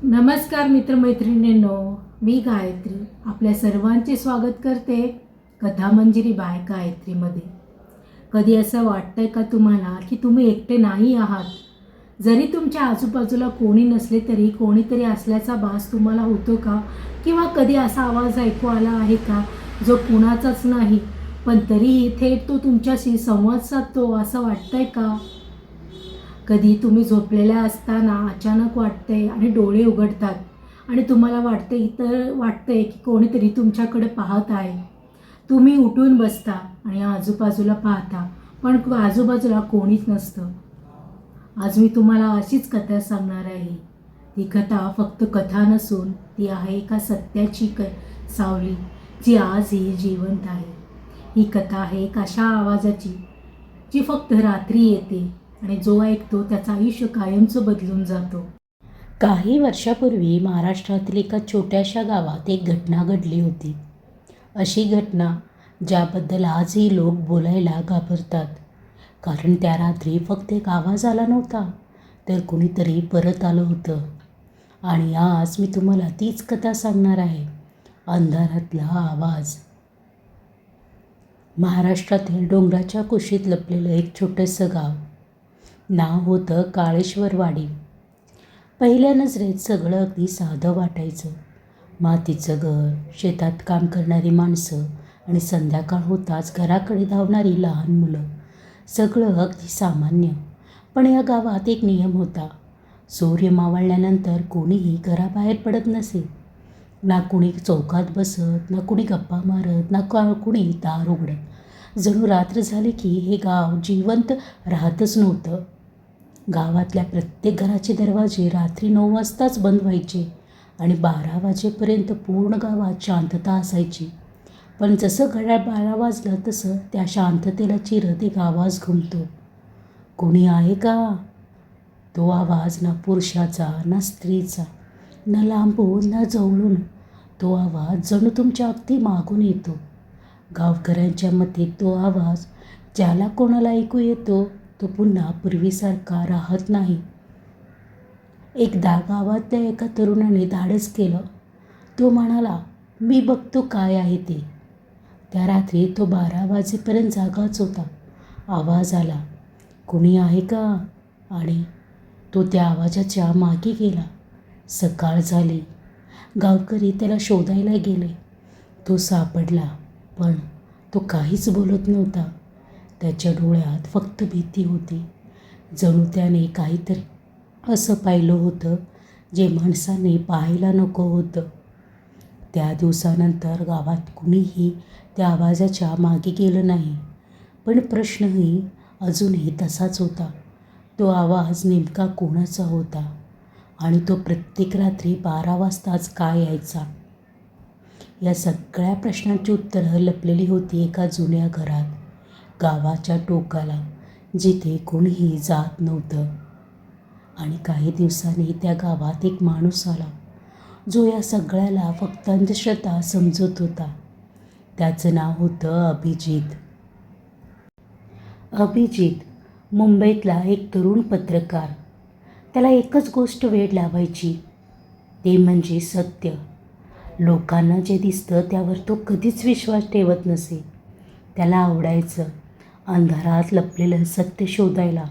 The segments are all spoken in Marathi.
नमस्कार मित्रमैत्रिणींनो, मी गायत्री आपल्या सर्वांचे स्वागत करते कथामंजिरी बाय गायत्रीमध्ये. कधी असं वाटतंय का तुम्हाला की तुम्ही एकटे नाही आहात? जरी तुमच्या आजूबाजूला कोणी नसले तरी कोणीतरी असल्याचा भास तुम्हाला होतो का? किंवा कधी असा आवाज ऐकू आला आहे का जो कुणाचाच नाही पण तरीही थेट तो तुमच्याशी संवाद साधतो असं वाटतंय का? कधी तुम्ही झोपलेल्या असताना अचानक वाटते आणि डोळे उघडतात आणि तुम्हाला वाटते की कोणीतरी तुमच्याकडे पाहत आहे. तुम्ही उठून बसता आणि आजूबाजूला पाहता पण आजूबाजूला कोणीच नसतं. आज मी तुम्हाला अशीच कथा सांगणार आहे. ती कथा फक्त कथा नसून ती आहे एका सत्याची सावली जी आजही जिवंत आहे. ही कथा आहे एक अशा आवाजाची जी फक्त रात्री येते आणि जो ऐकतो त्याचं आयुष्य कायमचं बदलून जातो. काही वर्षापूर्वी महाराष्ट्रातील एका छोट्याशा गावात एक घटना घडली होती. अशी घटना ज्याबद्दल आजही लोक बोलायला घाबरतात. कारण त्या रात्री फक्त एक आवाज आला नव्हता तर कुणीतरी परत आलं होतं. आणि आज मी तुम्हाला तीच कथा सांगणार आहे, अंधारातला आवाज. महाराष्ट्रातील डोंगराच्या कुशीत लपलेलं एक छोटंसं गाव. नाव होतं काळेश्वरवाडी. पहिल्या नजरेत सगळं अगदी साधं वाटायचं. मातीचं घर, शेतात काम करणारी माणसं आणि संध्याकाळ होताच घराकडे धावणारी लहान मुलं. सगळं अगदी सामान्य. पण या गावात एक नियम होता. सूर्य मावळल्यानंतर कोणीही घराबाहेर पडत नसे. ना कुणी चौकात बसत, ना कुणी गप्पा मारत, ना कुणी दार उघडत. जणू रात्र झाली की हे गाव जिवंत राहतच नव्हतं. गावातल्या प्रत्येक घराचे दरवाजे रात्री 9 वाजताच बंद व्हायचे आणि 12 वाजेपर्यंत पूर्ण गावात शांतता असायची. पण जसं घड्याळ 12 वाजलं तसं त्या शांततेला चिरत एक आवाज घुमतो. कोणी आहे का? तो आवाज ना पुरुषाचा, ना स्त्रीचा, ना लांबून ना जवळून. तो आवाज जणू तुमच्या अगदी मागून येतो. गावकऱ्यांच्या मते तो आवाज ज्याला कोणाला ऐकू येतो तो पुन्हा पूर्वीसारखा राहत नाही. एकदा गावातल्या एका तरुणाने धाडस केलं. तो म्हणाला, मी बघतो काय आहे ते. त्या रात्री तो 12 वाजेपर्यंत जागाच होता. आवाज आला, कोणी आहे का? आणि तो त्या आवाजाच्या मागे गेला. सकाळ झाली. गावकरी त्याला शोधायला गेले. तो सापडला पण तो काहीच बोलत नव्हता. त्याच्या डोळ्यात फक्त भीती होती. जणू त्याने काहीतरी असं पाहिलं होतं जे माणसाने पाहायला नको होतं. त्या दिवसानंतर गावात कुणीही त्या आवाजाच्या मागे गेलं नाही. पण प्रश्नही अजूनही तसाच होता. तो आवाज नेमका कोणाचा होता आणि तो प्रत्येक रात्री 12 वाजताच का यायचा? या सगळ्या प्रश्नांची उत्तरं लपलेली होती एका जुन्या घरात, गावाच्या टोकाला, जिथे कोणीही जात नव्हतं. आणि काही दिवसांनी त्या गावात एक माणूस आला जो या सगळ्याला फक्त अंधश्रद्धा समजत होता. त्याचं नाव होतं अभिजित. अभिजित मुंबईतला एक तरुण पत्रकार. त्याला एकच गोष्ट वेड लावायची, ते म्हणजे सत्य. लोकांना जे दिसतं त्यावर तो कधीच विश्वास ठेवत नसे. त्याला आवडायचं अंधारात लपलेलं सत्य शोधायला,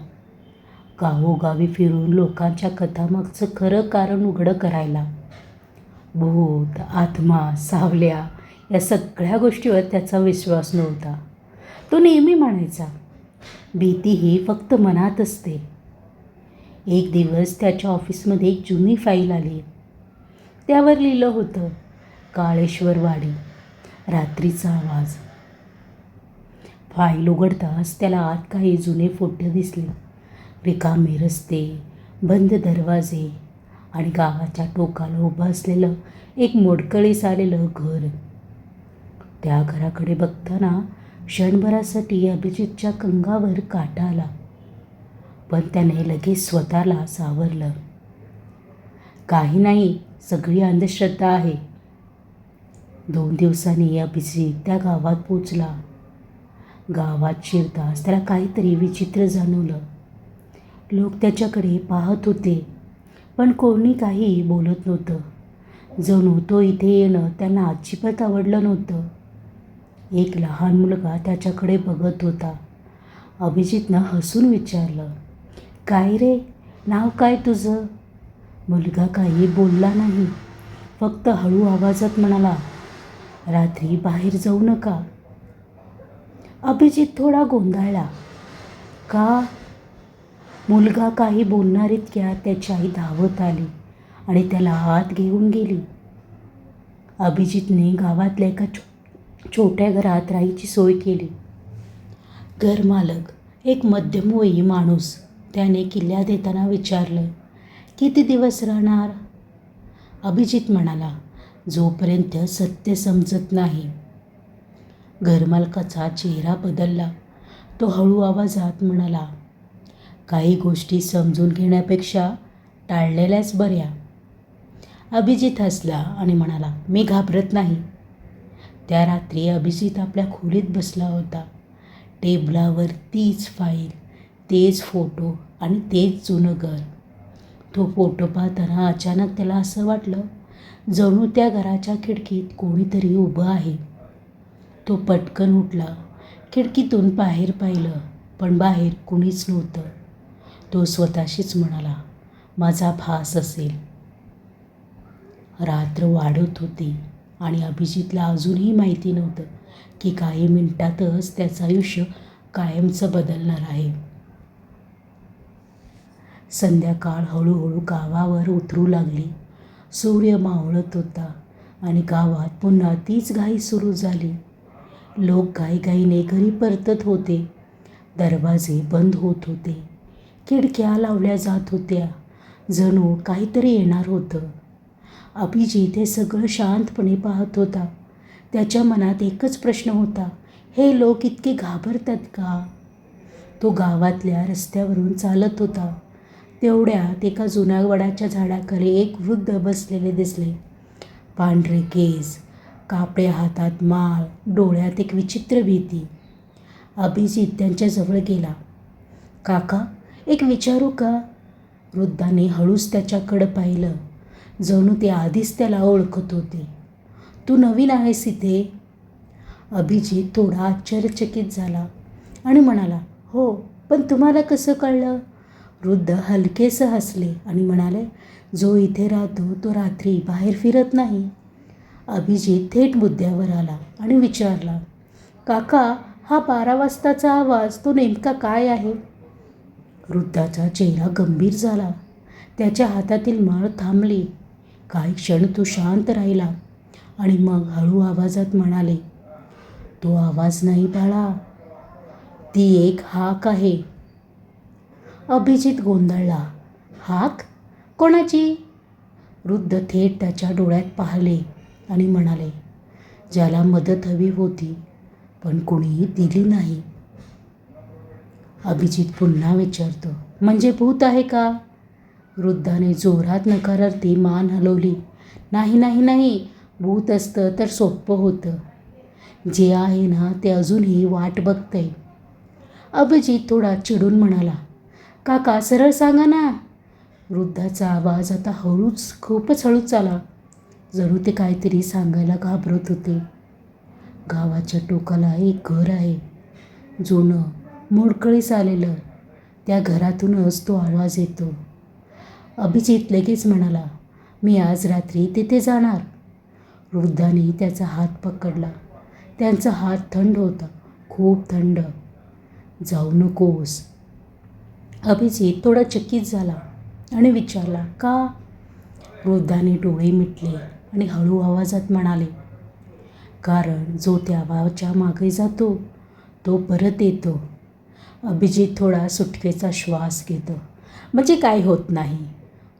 गावोगावी फिरून लोकांच्या कथामागचं खरं कारण उघडं करायला. भूत, आत्मा, सावल्या या सगळ्या गोष्टीवर त्याचा विश्वास नव्हता. तो नेहमी म्हणायचा, भीती ही फक्त मनात असते. एक दिवस त्याच्या ऑफिसमध्ये एक जुनी फाईल आली. त्यावर लिहिलं होतं, काळेश्वरवाडी, रात्रीचा आवाज. फाईल उघडताच त्याला आत काही जुने फोटो दिसले. रिकामे रस्ते, बंद दरवाजे आणि गावाच्या टोकाला उभं असलेलं एक मोडकळीस आलेलं घर. त्या घराकडे बघताना क्षणभरासाठी अभिजितच्या कंगावर काटा आला. पण त्याने लगेच स्वतःला सावरलं. काही नाही, सगळी अंधश्रद्धा आहे. 2 दिवसांनी अभिजित त्या गावात पोचला. गावात शिरताच त्याला काहीतरी विचित्र जाणवलं. लोक त्याच्याकडे पाहत होते पण कोणी काही बोलत नव्हतं. जणू तो इथे येणं त्यांना अजिबात आवडलं नव्हतं. एक लहान मुलगा त्याच्याकडे बघत होता. अभिजितनं हसून विचारलं, "काय रे, नाव काय तुझं?" मुलगा काही बोलला नाही. फक्त हळू आवाजात म्हणाला, "रात्री बाहेर जाऊ नका." अभिजित थोडा गोंधळला. "का?" मुलगा काही बोलणार इतक्यात त्याची आई धावत आली आणि त्याला आत घेऊन गेली. अभिजितने गावातल्या एका छोट्या घरात राहायची सोय केली. घरमालक एक मध्यमवयी माणूस. त्याने किल्ल्या देताना विचारलं, "किती दिवस राहणार?" अभिजित म्हणाला, "जोपर्यंत सत्य समजत नाही." घरमालकाचा चेहरा बदलला. तो हळू आवाजात म्हणाला, "काही गोष्टी समजून घेण्यापेक्षा टाळलेल्याच बऱ्या." अभिजित हसला आणि म्हणाला, "मी घाबरत नाही." त्या रात्री अभिजित आपल्या खोलीत बसला होता. टेबलावर तीच फाईल, तेच फोटो आणि तेच जुनं घर. तो फोटो पाहताना अचानक त्याला असं वाटलं, जणू त्या घराच्या खिडकीत कोणीतरी उभं आहे. तो पटकन उठला. खिडकीतून बाहेर पाहिलं, पण बाहेर कुणीच नव्हतं. तो स्वतःशीच म्हणाला, "माझा भास असेल." रात्र वाढत होती आणि अभिजितला अजूनही माहिती नव्हतं की काही मिनिटातच त्याचं आयुष्य कायमचं बदलणार आहे. संध्याकाळ हळूहळू गावावर उतरू लागली. सूर्य मावळत होता आणि गावात पुन्हा तीच घाई सुरू झाली. लोक घाईघाईने घरी परतत होते. दरवाजे बंद होत होते. खिडक्या लावल्या जात होत्या. जणू काहीतरी येणार होतं. अभिजित हे सगळं शांतपणे पाहत होता. त्याच्या मनात एकच प्रश्न होता, हे लोक इतके घाबरतात का? तो गावातल्या रस्त्यावरून चालत होता. तेवढ्यात एका जुन्या वडाच्या झाडाखाली एक वृद्ध बसलेले दिसले. पांढरे केस, कापड्या हातात माळ, डोळ्यात एक विचित्र भीती. अभिजित त्यांच्याजवळ गेला. "काका, एक विचारू का?" वृद्धाने हळूच त्याच्याकडं पाहिलं. जणू ते आधीच त्याला ओळखत होते. "तू नवीन आहेस इथे?" अभिजित थोडा आश्चर्यचकित झाला आणि म्हणाला, "हो, पण तुम्हाला कसं कळलं?" वृद्ध हलकेसं हसले आणि म्हणाले, "जो इथे राहतो तो रात्री बाहेर फिरत नाही." अभिजित थेट मुद्द्यावर आला आणि विचारला, "काका, हा 12 वाजताचा आवाज तो नेमका काय आहे?" वृद्धाचा चेहरा गंभीर झाला. त्याच्या हातातील माळ थांबली. काही क्षण तो शांत राहिला आणि मग हळू आवाजात म्हणाले, "तो आवाज नाही बाळा, ती एक हाक आहे." अभिजित गोंधळला. "हाक? कोणाची?" वृद्ध थेट त्याच्या डोळ्यात पाहिले आणि म्हणाले, "ज्याला मदत हवी होती पण कुणीही दिली नाही." अभिजित पुन्हा विचारतो, "म्हणजे भूत आहे का?" वृद्धाने जोरात नकारार्थी मान हलवली. "नाही नाही नाही, भूत असतं तर सोपं होतं. जे आहे ना ते अजूनही वाट बघतंय." अभिजित थोडा चिडून म्हणाला, "काका, सरळ सांगा ना." वृद्धाचा आवाज आता खूपच हळूच आला. जणू ते काहीतरी सांगायला घाबरत होते. "गावाच्या टोकाला एक घर आहे. जुनं, मोडकळीस आलेलं. त्या घरातूनच तो आवाज येतो." अभिजित लगेच म्हणाला, "मी आज रात्री तिथे जाणार." वृद्धाने त्याचा हात पकडला. त्यांचा हात थंड होता, खूप थंड. "जाऊ नकोस." अभिजित थोडा चकित झाला आणि विचारला, "का?" वृद्धाने डोळे मिटले आणि हळू आवाजात म्हणाले, "कारण जो त्या आवाजाच्या मागे जातो तो परत येतो." अभिजित थोडा सुटकेचा श्वास घेतो. "म्हणजे काय होत नाही?"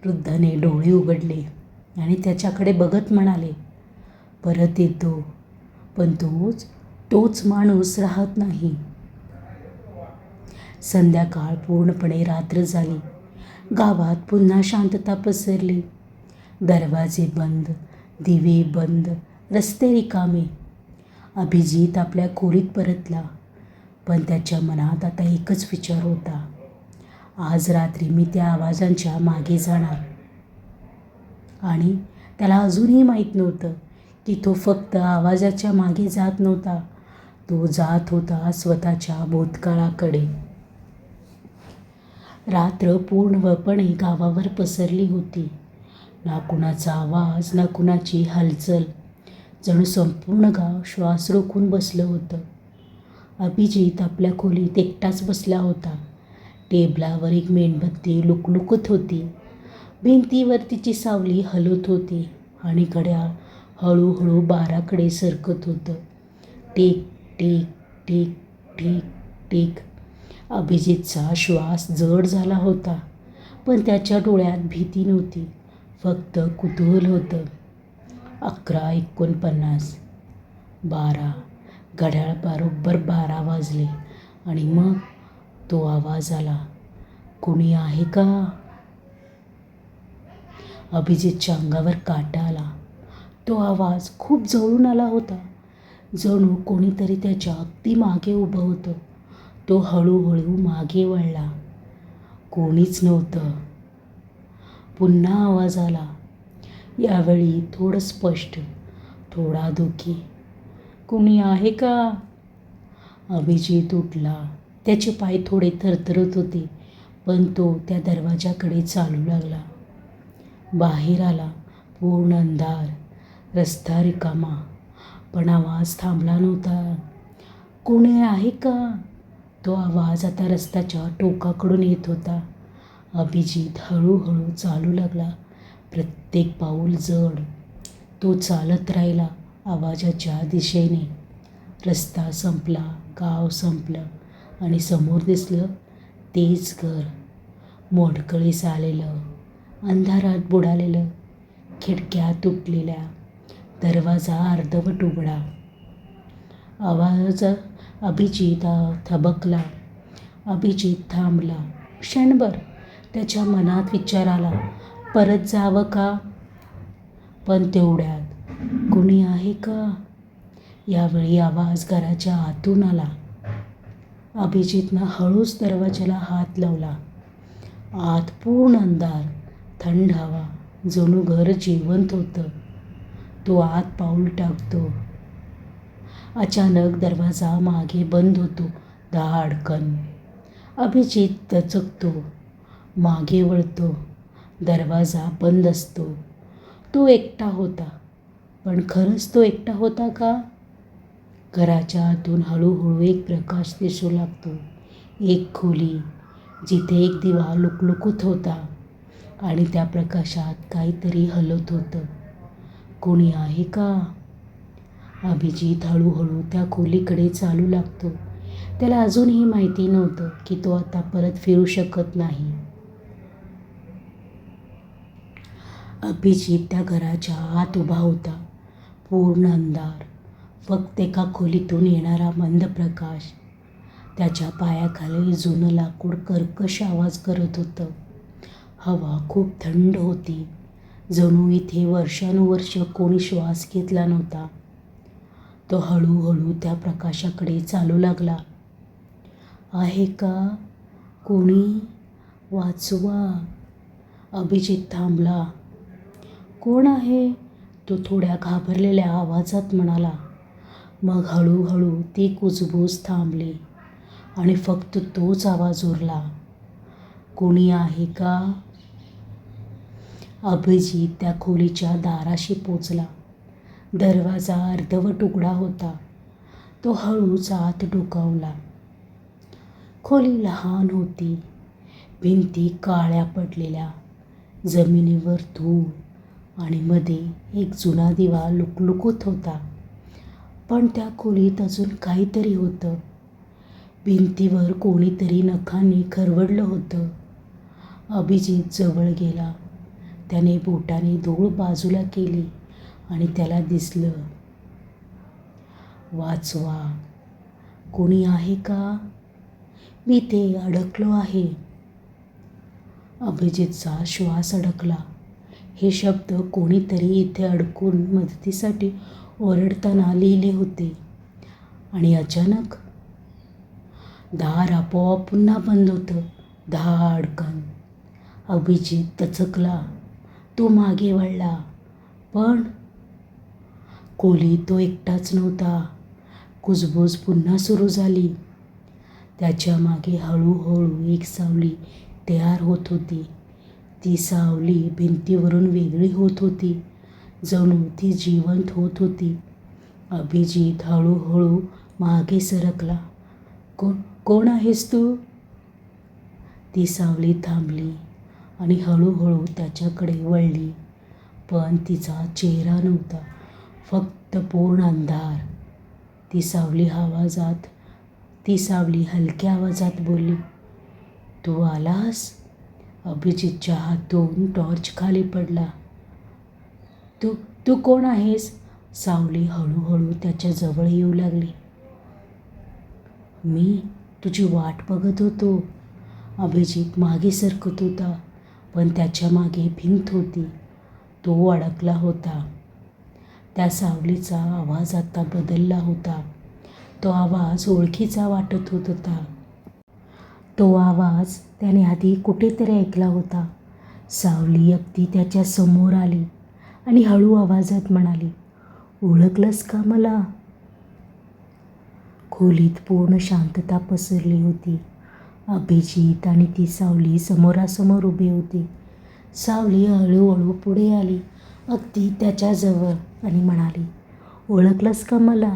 वृद्धाने डोळे उघडले आणि त्याच्याकडे बघत म्हणाले, "परत येतो, पण तोच माणूस राहत नाही." संध्याकाळ पूर्णपणे रात्र झाली. गावात पुन्हा शांतता पसरली. दरवाजे बंद, दिवे बंद, रस्ते रिकामे. अभिजित आपल्या खोलीत परतला. पण त्याच्या मनात आता एकच विचार होता, आज रात्री मी त्या आवाजांच्या मागे जाणार. आणि त्याला अजूनही माहीत नव्हतं की तो फक्त आवाजाच्या मागे जात नव्हता, तो जात होता स्वतःच्या भूतकाळाकडे. रात्र पूर्णपणे गावावर पसरली होती. ना कुणाचा आवाज, ना कुणाची हालचाल. जणू संपूर्ण गाव श्वास रोखून बसलं होतं. अभिजित आपल्या खोलीत एकटाच बसला होता. टेबलावर एक मेणबत्ती लुकलुकत होती. भिंतीवर तिची सावली हलत होती आणि घड्याळ हळूहळू 12कडे सरकत होतं. Tick tick tick tick tick. अभिजितचा श्वास जड झाला होता, पण त्याच्या डोळ्यात भीती नव्हती, फक्त कुतूहल होतं. 11:49. 12. घड्याळ बरोबर 12 वाजले आणि मग तो आवाज आला. कोणी आहे का? अभिजितच्या अंगावर काटा आला. तो आवाज खूप जवळून आला होता, जणू कोणीतरी त्याच्या अगदी मागे उभं होतं. तो हळूहळू मागे वळला. कोणीच नव्हतं. पुन्हा आवाज आला, यावेळी थोडं स्पष्ट, थोडा दुःखी. कोणी आहे का? अभिजित उठला. त्याचे पाय थोडे थरथरत होते, पण तो त्या दरवाजाकडे चालू लागला. बाहेर आला. पूर्ण अंधार, रस्ता रिकामा, पण आवाज थांबला नव्हता. कोणी आहे का? तो आवाज आता रस्त्याच्या टोकाकडून येत होता. अभिजित हळूहळू चालू लागला. प्रत्येक पाऊल जड. तो चालत राहिला आवाजाच्या दिशेने. रस्ता संपला, गाव संपलं आणि समोर दिसलं तेच घर. मोडकळीस आलेलं, अंधारात बुडालेलं, खिडक्या तुटलेल्या, दरवाजा अर्धवट उघडा. आवाज अभिजित थबकला. अभिजित थांबला. क्षणभर त्याच्या मनात विचार आला, परत जावं का? पण तेवढ्यात, कोणी आहे का? यावेळी आवाज घराच्या आतून आला. अभिजितनं हळूच दरवाजाला हात लावला. आत पूर्ण अंधार, थंड हवा, जणू घर जिवंत होतं. तो आत पाऊल टाकतो. अचानक दरवाजा मागे बंद होतो, धाडकन. अभिजित दचकतो, मागे वळतो. दरवाजा बंद असतो. तो एकटा होता, पण खरंच तो एकटा होता का? घराच्या आतून हळूहळू एक प्रकाश दिसू लागतो. एक खोली, जिथे एक दिवा लुकलुकत होता आणि त्या प्रकाशात काहीतरी हलत होतं. कोणी आहे का? अभिजित हळूहळू त्या खोलीकडे चालू लागतो. त्याला अजूनही माहिती नव्हतं की तो आता परत फिरू शकत नाही. अभिजित त्या घराच्या आत उभा होता. पूर्ण अंधार, फक्त एका खोलीतून येणारा मंद प्रकाश. त्याच्या पायाखाली जुनं लाकूड कर्कश आवाज करत होतं. हवा खूप थंड होती, जणू इथे वर्षानुवर्ष कोणी श्वास घेतला नव्हता. तो हळूहळू त्या प्रकाशाकडे चालू लागला. आहे का कोणी? वाचवा. अभिजित थांबला. कोण आहे? तो थोड्या घाबरलेल्या आवाजात म्हणाला. मग हळूहळू ती कुजबूज थांबली आणि फक्त तोच आवाज उरला. कोणी आहे का? अभिजित त्या खोलीच्या दाराशी पोचला. दरवाजा अर्धवट उघडा होता. तो हळूच आत डोकावला. खोली लहान होती. भिंती काळ्या पडलेल्या, जमिनीवर धूळ आणि मध्ये एक जुना दिवा लुकलुकत होता. पण त्या खोलीत अजून काहीतरी होतं. भिंतीवर कोणीतरी नखांनी खरवडलं होतं. अभिजित जवळ गेला. त्याने बोटाने धूळ बाजूला केली आणि त्याला दिसलं. वाचवा. कोणी आहे का? मी इथे अडकलो आहे. अभिजितचा श्वास अडकला. हे शब्द कोणीतरी इथे अडकून मदतीसाठी ओरडताना लिहिले होते. आणि अचानक दार आपोआप पुन्हा बंद होतं, धाडकन. अभिजित दचकला. तो मागे वळला, पण खोलीत तो एकटाच नव्हता. कुजबूज पुन्हा सुरू झाली. त्याच्या मागे हळूहळू एक सावली तयार होत होती. ती सावली भिंतीवरून वेगळी होत होती, जणू ती जिवंत होत होती. अभिजित हळूहळू मागे सरकला. कोण आहेस तू? ती सावली थांबली आणि हळूहळू त्याच्याकडे वळली, पण तिचा चेहरा नव्हता, फक्त पूर्ण अंधार. ती सावली हलक्या आवाजात बोलली, तू आलास? अभिजितच्या हातून टॉर्च खाली पडला. तू कोण आहेस? सावली हळूहळू त्याच्या जवळ येऊ लागली. मी तुझी वाट बघत होतो. अभिजित मागे सरकत होता, पण त्याच्या मागे भिंत होती. तो अडकला होता. त्या सावलीचा आवाज आता बदलला होता. तो आवाज ओळखीचा वाटत होता. तो आवाज त्याने आधी कुठेतरी ऐकला होता. सावली अगदी त्याच्या समोर आली आणि हळू आवाजात म्हणाली, ओळखलंस का मला? खोलीत पूर्ण शांतता पसरली होती. अभिजित आणि ती सावली समोरासमोर उभी होती. सावली हळूहळू पुढे आली, अगदी त्याच्याजवळ, आणि म्हणाली, ओळखलंस का मला?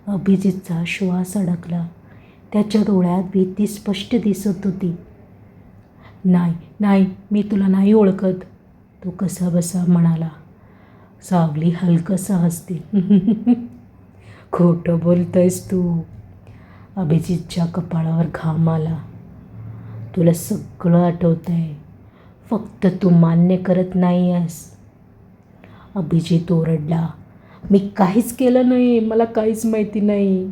अभिजितचा श्वास अडकला. त्याच्या डोळ्यात भीती स्पष्ट दिसत होती. नाही, मी तुला नाही ओळखत, तो कसाबसा म्हणाला. सावली हलकसं हसते. खोटं बोलतोयस तू. अभिजितच्या कपाळावर घाम आला. तुला सगळं आठवतंय, फक्त तू मान्य करत नाही आहेस. अभिजित ओरडला, मी काहीच केलं नाही, मला काहीच माहिती नाही.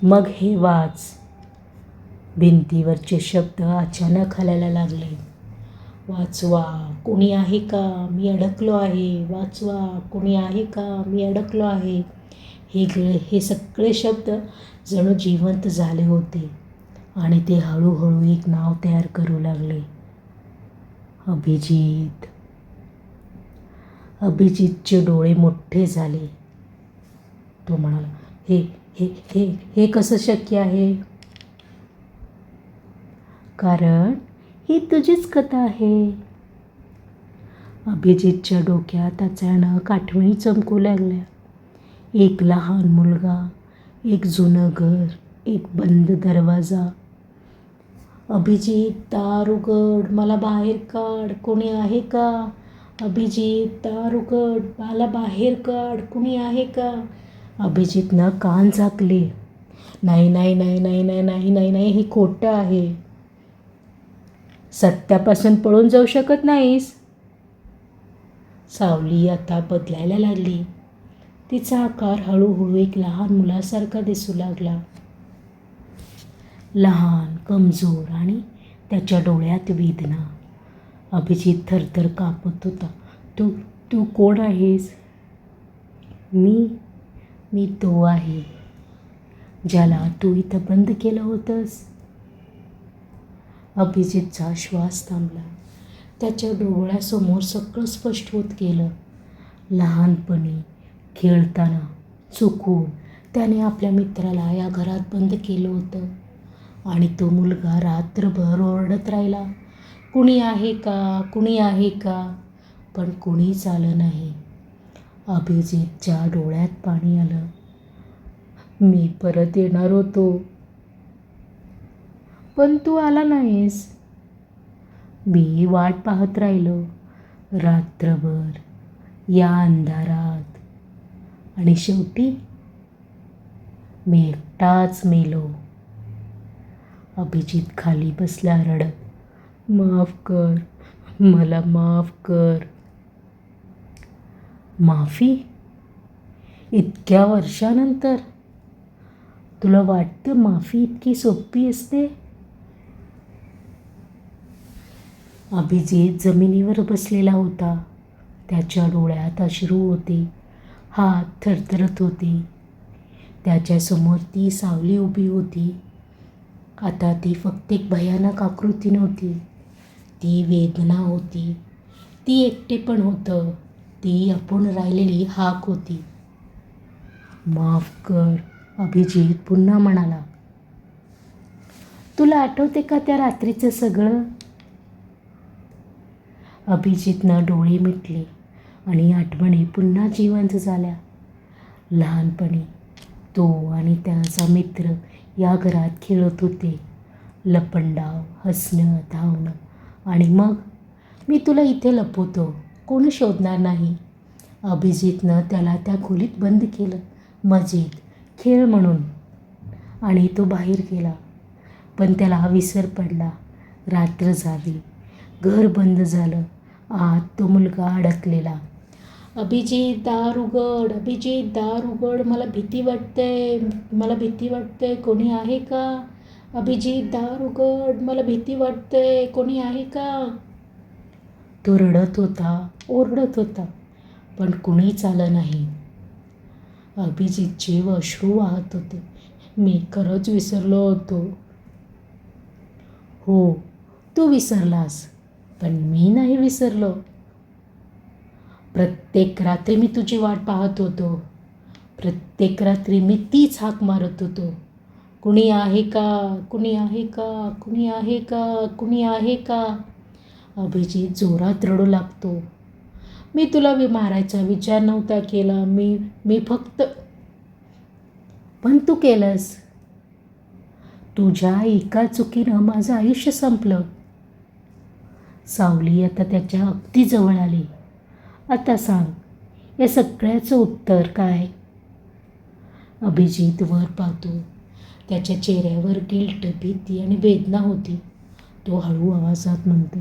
मग हे वाच. भिंतीवरचे शब्द अचानक हलायला लागले. वाचवा, कोणी आहे का? मी अडकलो आहे. वाचवा, कोणी आहे का? मी अडकलो आहे. हे सगळे शब्द जणू जिवंत झाले होते आणि ते हळूहळू एक नाव तयार करू लागले. अभिजित. अभिजितचे डोळे मोठे झाले. तो म्हणाला, हे कसं शक्य आहे? कारण ही तुझीच कथा आहे. अभिजितच्या डोक्यात अचानक आठवणी चमकू लागल्या. एक लहान मुलगा, एक जुनं घर, एक बंद दरवाजा. अभिजित, दार उघड, मला बाहेर काढ, कोणी आहे का? अभिजित, दार उघड, मला बाहेर काढ, कोणी आहे का? अभिजितनं कान झाकले. नाही, हे खोटं आहे. सत्यापासून पळून जाऊ शकत नाहीस. सावली आता बदलायला लागली. तिचा आकार हळूहळू एक लहान मुलासारखा दिसू लागला. लहान, कमजोर आणि त्याच्या डोळ्यात वेदना. अभिजित थरथर कापत होता. तू कोण आहेस? मी तो आहे ज्याला तू इथं बंद केलं होतंस. अभिजितचा श्वास थांबला. त्याच्या डोळ्यासमोर सगळं स्पष्ट होत गेलं. लहानपणी खेळताना चुकून त्याने आपल्या मित्राला या घरात बंद केलं होतं आणि तो मुलगा रात्रभर ओरडत राहिला, कुणी आहे का? कुणी आहे का? पण कुणीच आलं नाही. अभिजितच्या डोळ्यात पाणी आलं. मी परत येणार होतो, पण तू आला नाहीस. मी वाट पाहत राहिलो रात्रभर या अंधारात, आणि शेवटी मी एकटाच मेलो. अभिजित खाली बसला रडत, माफ कर, मला माफ कर. माफी? इतक्या वर्षानंतर? तुला वाटतं माफी इतकी सोपी असते? अभिजित जमिनीवर बसलेला होता. त्याच्या डोळ्यात अश्रू होते, हात थरथरत होते. त्याच्यासमोर ती सावली उभी होती. आता ती फक्त एक भयानक आकृती नव्हती, ती वेदना होती, ती एकटेपण होतं, ती आपण राहिलेली हाक होती. माफ कर, अभिजित पुन्हा म्हणाला. तुला आठवते का त्या रात्रीचं सगळं? अभिजितनं डोळे मिटले आणि आठवणी पुन्हा जिवंत झाल्या. लहानपणी तो आणि त्याचा मित्र या घरात खेळत होते. लपंडाव, हसणं, धावणं आणि मग मी तुला इथे लपवतो, कोणी शोधणार नाही. अभिजितनं त्याला त्या खोलीत बंद केलं, मजेत, खेळ म्हणून. आणि तो बाहेर गेला. पण त्याला विसर पडला. रात्र झाली, घर बंद झालं. आत तो मुलगा अडकलेला. अभिजित दार उघड, अभिजित दार उघड, मला भीती वाटते, मला भीती वाटते, कोणी आहे का? अभिजित दार उघड, मला भीती वाटते, कोणी आहे का? तो रडत होता, ओरडत होता, पण कुणीच आलं नाही. अभिजितचे अश्रू वाहत होते. मी खरंच विसरलो होतो. हो, तू विसरलास, पण मी नाही विसरलो. प्रत्येक रात्री मी तुझी वाट पाहत होतो. प्रत्येक रात्री मी तीच हाक मारत होतो. कुणी आहे का? कुणी आहे का? कुणी आहे का? कुणी आहे का? अभिजित जोरात रडू लागतो. मी तुला मारायचा विचार नव्हता केला. मी फक्त. पण तू केलंस. तुझ्या एका चुकीनं माझं आयुष्य संपलं. सावली आता त्याच्या अगदी जवळ आली. आता सांग, या सगळ्याचं उत्तर काय? अभिजित वर पाहतो. त्याच्या चेहऱ्यावर गिल्ट, भीती आणि वेदना होती. तो हळू आवाजात म्हणतो,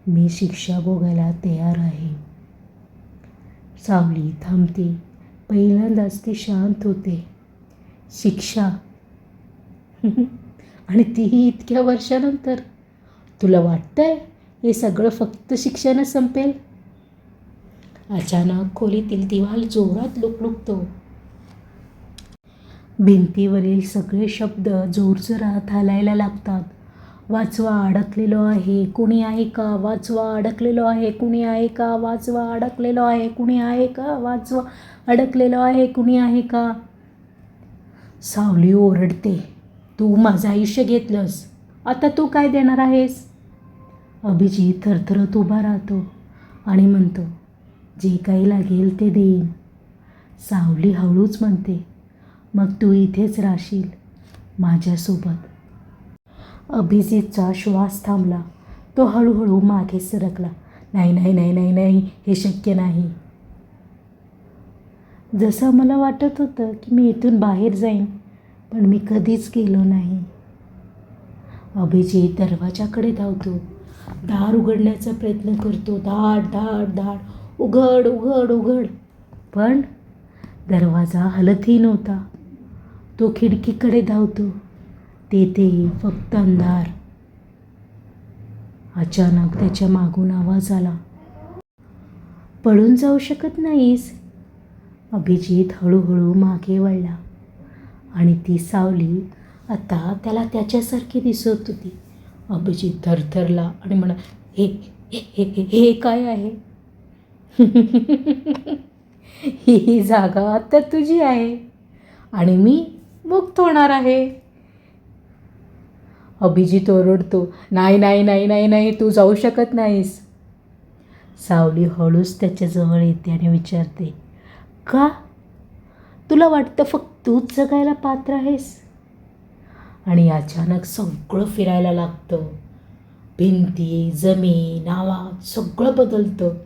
मी शिक्षा भोगायला तयार आहे. सावली थांबते. पहिल्यांदाच ती शांत होते. शिक्षा? आणि तीही इतक्या वर्षानंतर? तुला वाटतंय हे सगळं फक्त शिक्षानं संपेल? अचानक खोलीतील दिवाल जोरात लुकलुकतो. भिंतीवरील सगळे शब्द जोरजोरात हालायला लागतात. वाचवा, अडकलेलो आहे, कुणी आहे का? वाचवा, अडकलेलो आहे, कुणी आहे का? वाचवा, अडकलेलो आहे, कुणी आहे का? वाचवा, अडकलेलो आहे, कुणी आहे का? सावली ओरडते, तू माझं आयुष्य घेतलंस, आता तू काय देणार आहेस? अभिजित थरथरत उभा राहतो आणि म्हणतो, जे काही लागेल ते देईन. सावली हळूच म्हणते, मग तू इथेच राहशील माझ्यासोबत. अभिजितचा श्वास थांबला. तो हळूहळू मागे सरकला. नाही नाही नाही नाही नाही, हे शक्य नाही. जसं मला वाटत होतं की मी इथून बाहेर जाईन, पण मी कधीच गेलो नाही. अभिजित दरवाजाकडे धावतो. दार उघडण्याचा प्रयत्न करतो. धाड धाड धाड, उघड उघड उघड. पण दरवाजा हलतही नव्हता. तो खिडकीकडे धावतो. तेथेही फक्त अंधार. अचानक त्याच्या मागून आवाज आला, पळून जाऊ शकत नाहीस. अभिजित हळूहळू मागे वळला आणि ती सावली आता त्याला त्याच्यासारखी दिसत होती. अभिजित थरथरला आणि म्हणा, हे हे हे हे काय आहे? ही जागा आता तुझी आहे आणि मी मुक्त होणार आहे. अभिजित ओरडतो, नाही नाही नाही नाही नाही, तू जाऊ शकत नाहीस. सावली हळूच त्याच्याजवळ येते आणि विचारते, का? तुला वाटतं फक्त तूच जगायला पात्र आहेस? आणि अचानक सगळं फिरायला लागतं. भिंती, जमीन, आवाज सगळं बदलतं.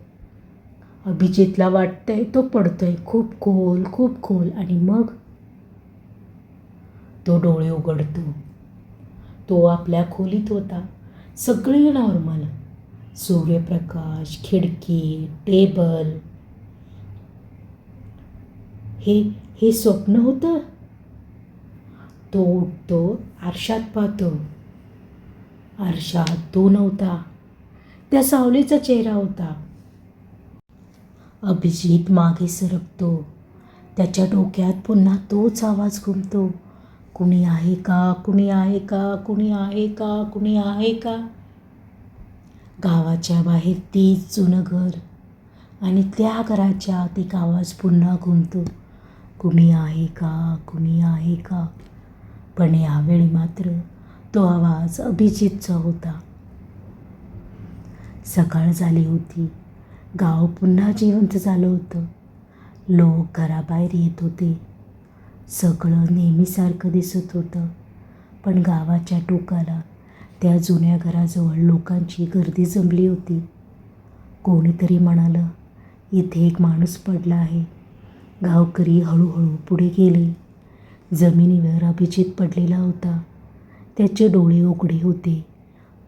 अभिजितला वाटतंय तो पडतोय खूप खोल खूप खोल. आणि मग तो डोळे उघडतो. तो आपल्या खोलीत होता. सगळे नॉर्मल. सूर्यप्रकाश, खिडकी, टेबल. हे स्वप्न होतं? तो उठतो, आरशात पाहतो. आरशात तो नव्हता, त्या सावलीचा चेहरा होता. अभिजित मागे सरकतो. त्याच्या डोक्यात पुन्हा तोच आवाज घुमतो, कुणी आहे का? कुणी आहे का? कुणी आहे का? कुणी आहे का? गावाच्या बाहेर तीच जुनं घर आणि त्या घराच्या आत एक आवाज पुन्हा घुमतो, कुणी आहे का, कुणी आहे का. पण यावेळी मात्र तो आवाज अभिजितचा होता. सकाळ झाली होती. गाव पुन्हा जिवंत झालं होतं. लोक घराबाहेर येत होते. सगळं नेहमीसारखं दिसत होतं. पण गावाच्या टोकाला त्या जुन्या घराजवळ लोकांची गर्दी जमली होती. कोणीतरी म्हणालं, इथे एक माणूस पडला आहे. गावकरी हळूहळू पुढे गेले. जमिनीवर अभिजित पडलेला होता. त्याचे डोळे उघडे होते,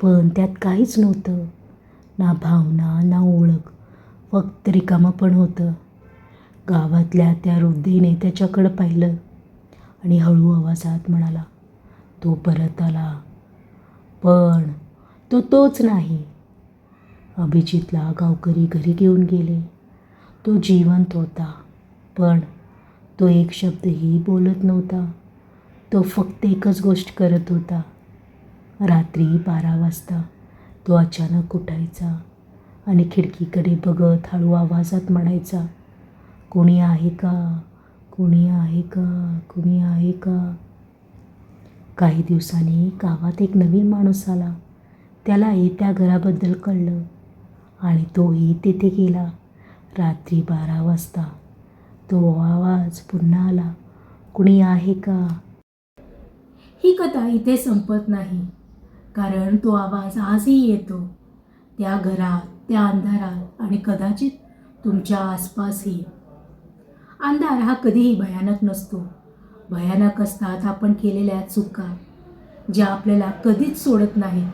पण त्यात काहीच नव्हतं. ना भावना, ना ओळख, फक्त रिकामं पण होतं. गावातल्या त्या वृद्धेने त्याच्याकडं पाहिलं आणि हळू आवाजात म्हणाला, तो परत आला. पण तो तोच नाही. अभिजितला गावकरी घरी घेऊन गेले. तो जिवंत होता, पण तो एक शब्दही बोलत नव्हता. तो फक्त एकच गोष्ट करत होता. रात्री 12 वाजता तो अचानक उठायचा आणि खिडकीकडे बघत हळू आवाजात म्हणायचा, कोणी आहे का, कोणी आहे का, कोणी आहे का. काही दिवसांनी गावात एक नवीन माणूस आला. त्यालाही त्या घराबद्दल कळलं आणि तोही तिथे गेला. रात्री 12 वाजता तो आवाज पुन्हा आला, कुणी आहे का. ही कथा इथे संपत नाही, कारण तो आवाज आजही येतो. त्या घरात, त्या अंधारात आणि कदाचित तुमच्या आसपासही. अंधार हा कधीही भयानक नसतो. भयानक असतात आपण केलेल्या चुका, ज्या आपल्याला कधीच सोडत नाहीत.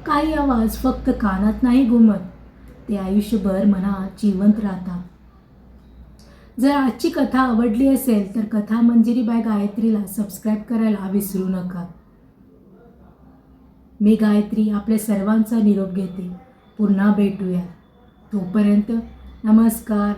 काही आवाज फक्त कानात नाही घुमत, ते आयुष्यभर मनात जिवंत राहतात. जर आजची कथा आवडली असेल तर कथा मंजिरी बाय गायत्रीला सबस्क्राईब करायला विसरू नका. मी गायत्री आपल्या सर्वांचा निरोप घेते. पुन्हा भेटूया. तोपर्यंत नमस्कार.